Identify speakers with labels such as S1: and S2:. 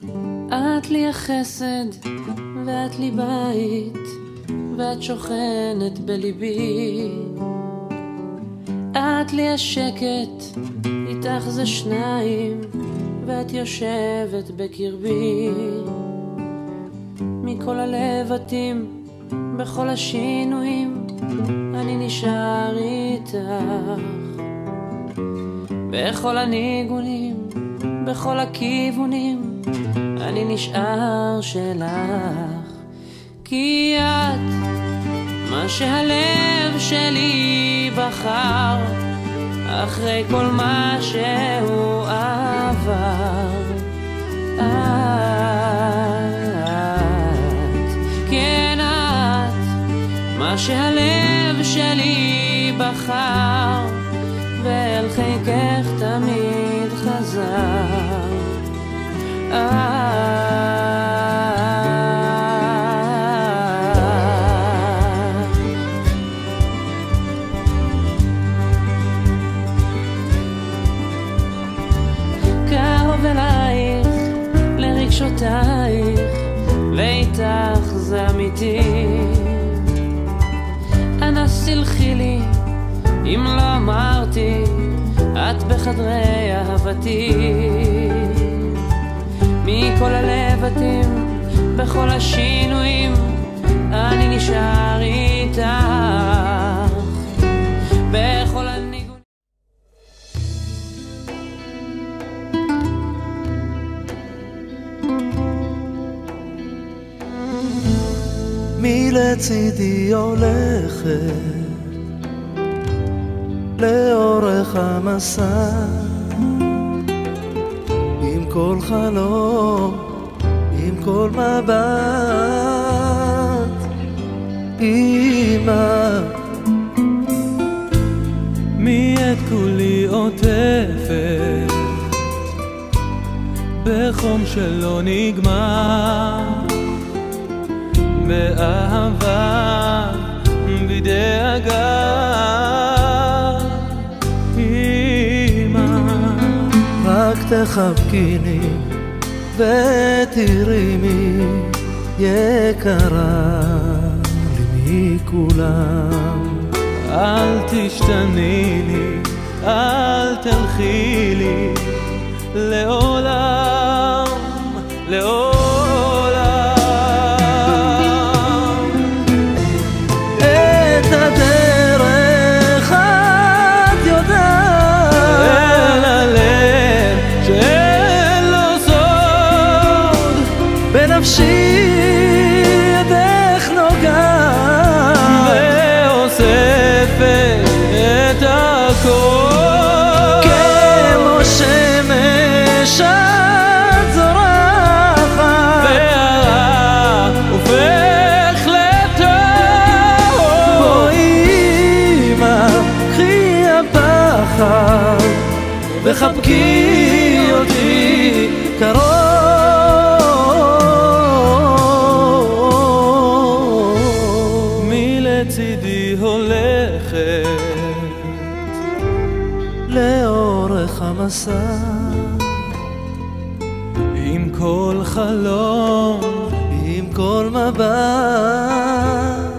S1: את לי החסד ואת לי בית, ואת שוכנת בליבי. את לי השקט, איתך זה שניים, ואת יושבת בקרבי. מכל הלבטים, בכל השינויים, אני נשאר איתך. בכל הניגונים, בכל הכיוונים, אני נשאר שלך. כי את מה שהלב שלי בחר, אחרי כל מה שהוא עבר. את, כן את, מה שהלב שלי בחר, ואל חיקך תמיד חזר. קרוב אלייך לרגשותייך, ואיתך זה אמיתי. אנא סלחי לי אם לא אמרתי, את בחדרי אהבתי. מכל הלבטים, בכל השינויים, אני נשאר איתך. בכל הניגון.
S2: מי לצידי הולכת לאורך המסע, עם כל חלום, עם כל מבט. אמא,
S3: מי את כולי עוטפת בחום שלא נגמר, באהבה בדאגה.
S2: רק תחבקיני ותרימי, יקרה לי מכולם.
S3: אל תשתני לי, אל תלכי לי, לעולם, לעולם.
S2: את הדרך את יודעת,
S3: אל הלב שאין לו סוד,
S2: בנפשי ידך נוגעת,
S3: ואוספת את הכל.
S2: כמו שמש את זורחת,
S3: והרע הופך לטוב.
S2: בואי אמא, קחי הפחד וחבקי אותי קרוב.
S3: מי לצידי הולכת
S2: לאורך המסע,
S3: עם כל חלום,
S2: עם כל מבט.